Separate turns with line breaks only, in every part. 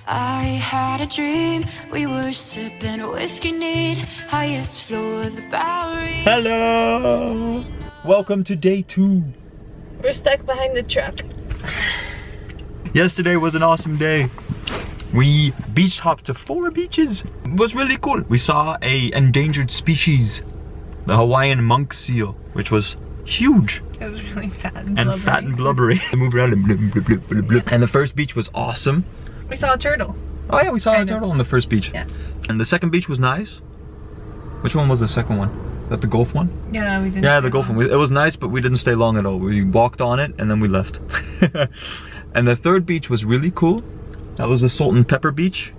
I had a dream, we were sipping whiskey neat, highest floor of the Bowery.
Hello! Welcome to day 2.
We're stuck behind the truck.
Yesterday was an awesome day. We beach hopped to 4 beaches. It was really cool. We saw a endangered species, the Hawaiian monk seal, which was huge.
It was really fat and blubbery.
Fat and blubbery. They moved around and blub, blub, blub, blub, blub. And the first beach was awesome.
We saw a turtle.
Oh yeah, we saw a turtle on the first beach.
Yeah.
And the second beach was nice. Which one was the second one? Is that the Gulf one?
Yeah, we didn't.
Yeah, the Gulf one. It was nice, but we didn't stay long at all. We walked on it and then we left. And the third beach was really cool. That was the Salt and Pepper Beach,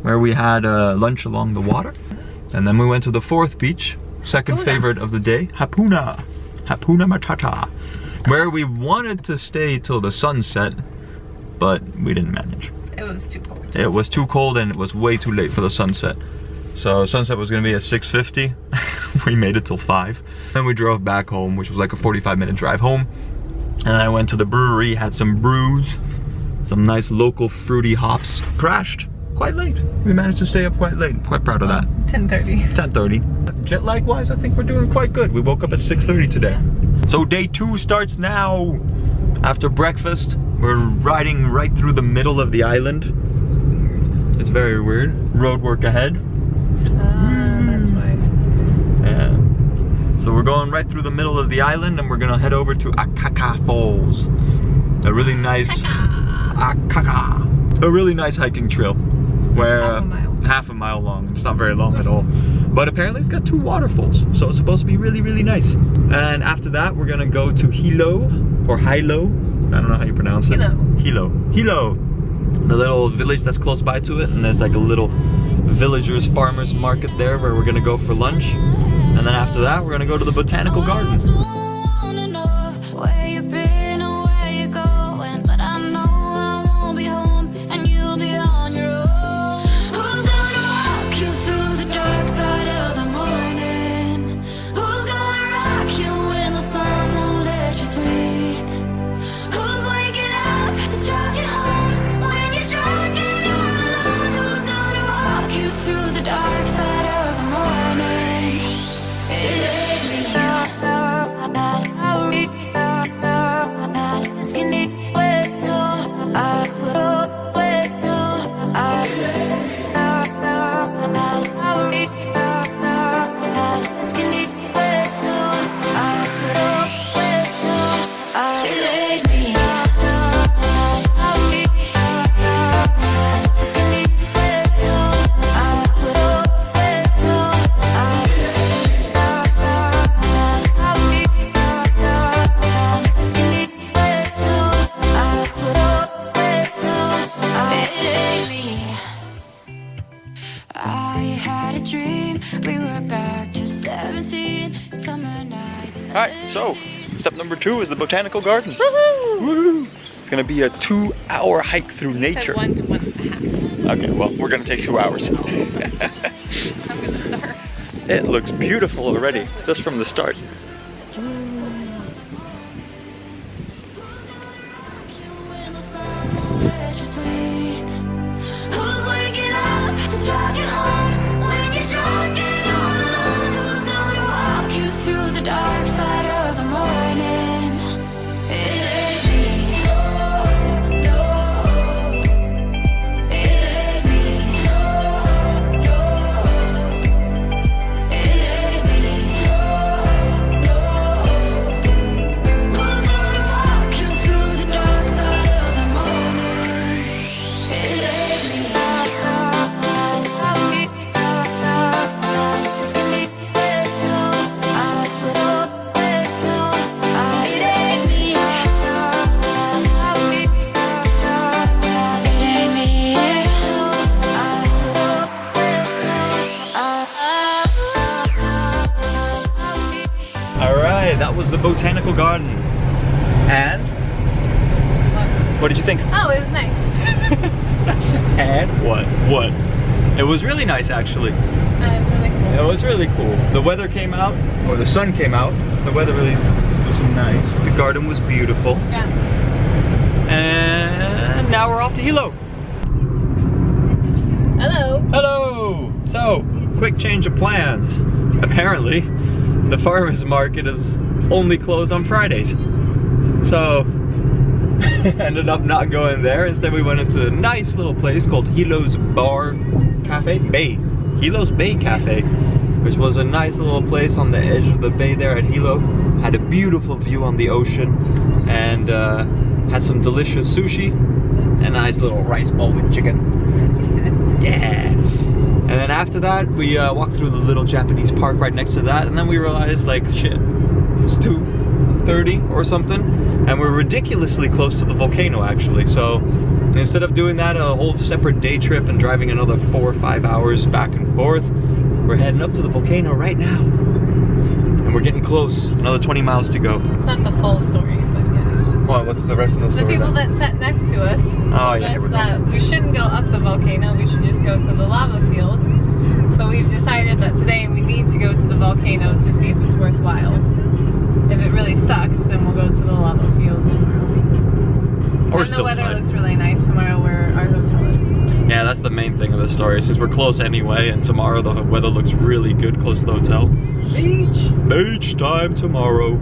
where we had lunch along the water. And then we went to the fourth beach, second favorite of the day, Hapuna Matata, where we wanted to stay till the sunset, but we didn't manage.
It was too cold.
It was too cold and it was way too late for the sunset. So sunset was gonna be at 6:50. We made it till 5. Then we drove back home, which was like a 45-minute drive home. And I went to the brewery, had some brews, some nice local fruity hops. Crashed quite late. We managed to stay up quite late. Quite proud of that.
10:30.
10:30. Jet lag wise, I think we're doing quite good. We woke up at 6:30 today. So day 2 starts now. After breakfast, we're riding right through the middle of the island.
This is weird.
It's very weird. Road work ahead.
That's why.
Yeah. So we're going right through the middle of the island and we're gonna head over to Akaka Falls. A really nice Akaka. A really nice hiking trail. Where half a mile long. It's not very long at all. But apparently it's got 2 waterfalls. So it's supposed to be really, really nice. And after that we're gonna go to Hilo or Hilo. I don't know how you pronounce it. Hilo. Hilo. The little village that's close by to it, and there's like a little villagers farmers market there where we're gonna go for lunch. And then after that we're gonna go to the botanical garden. Alright, so step number 2 is the botanical garden. Woohoo! Woohoo! It's gonna be a 2-hour hike through nature.
1 to 1.5.
Okay, well, we're gonna take 2 hours.
I'm gonna start.
It looks beautiful already, just from the start. That was the botanical garden. And? What did you think?
Oh, it was nice.
And what? What? It was really nice actually.
It was really cool.
It was really cool. The weather came out, or the sun came out. The weather really was nice. The garden was beautiful.
Yeah.
And now we're off to Hilo.
Hello.
Hello! So, quick change of plans. Apparently, the farmer's market is only closed on Fridays. So, ended up not going there. Instead, we went into a nice little place called Hilo's Hilo's Bay Cafe, which was a nice little place on the edge of the bay there at Hilo. Had a beautiful view on the ocean and had some delicious sushi and a nice little rice bowl with chicken. Yeah. And then after that, we walked through the little Japanese park right next to that, and then we realized, like, shit, it's 2:30 or something, and we're ridiculously close to the volcano, actually. So instead of doing that a whole separate day trip and driving another 4 or 5 hours back and forth, we're heading up to the volcano right now. And we're getting close. Another 20 miles to go.
It's not the full story, but yes.
Well, what's the rest of the
The
story
people
then?
that sat next to us told
yeah, here we
us
go.
that we shouldn't go up the volcano, we should just go to the lava field. So we've decided that today we need to go to the volcano to see if it's worthwhile. If it really sucks, then we'll go to the lava field tomorrow.
Or
And the
still
weather
tonight.
looks really nice tomorrow where our hotel is.
Yeah, that's the main thing of the story. Since we're close anyway, and tomorrow the weather looks really good close to the hotel.
Beach!
Beach time tomorrow.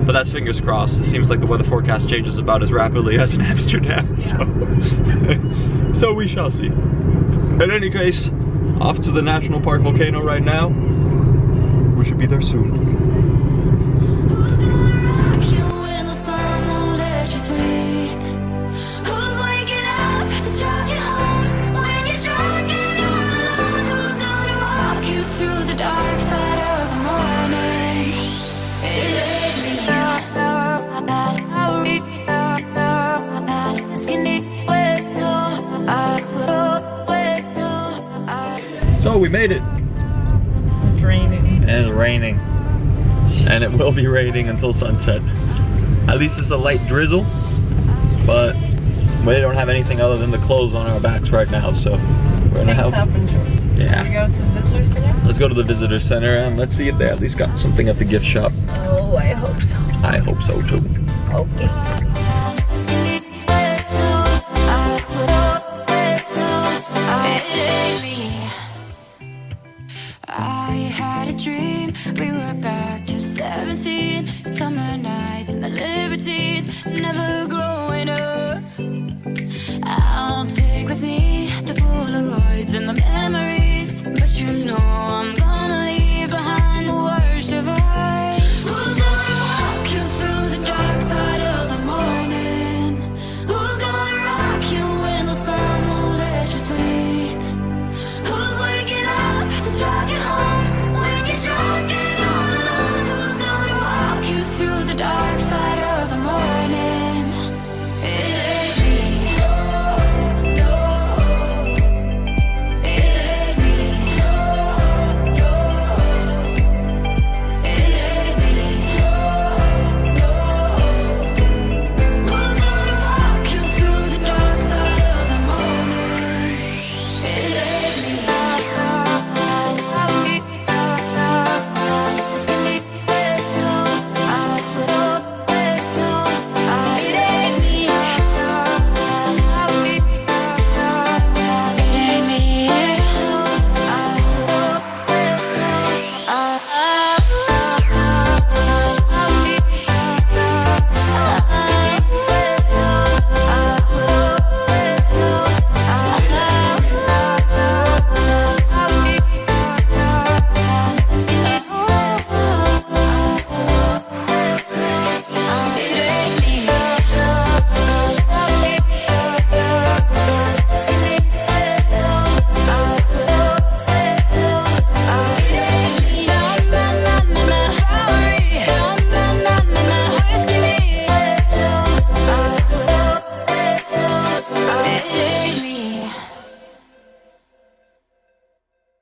But that's fingers crossed. It seems like the weather forecast changes about as rapidly as in Amsterdam. So, so we shall see. In any case, off to the National Park volcano right now. We should be there soon.
Who's gonna rock you when the sun won't let you sleep? Who's waking up to drive you home when you're drunk and all alone? Who's gonna walk you through the dark side of the morning? It is me.
So we made it.
It's raining.
And it's raining. And it will be raining until sunset. At least it's a light drizzle. But we don't have anything other than the clothes on our backs right now, so we're gonna
Tank
have
top and shorts.
Yeah.
Should we go to the visitor center?
Let's go to the visitor center and let's see if they at least got something at the gift shop.
Oh, I hope so.
I hope so too.
Okay.
I had a dream, we were back to 17. Summer nights and the libertines, never growing up. I'll take with me the Polaroids and the memories, but you know I'm gonna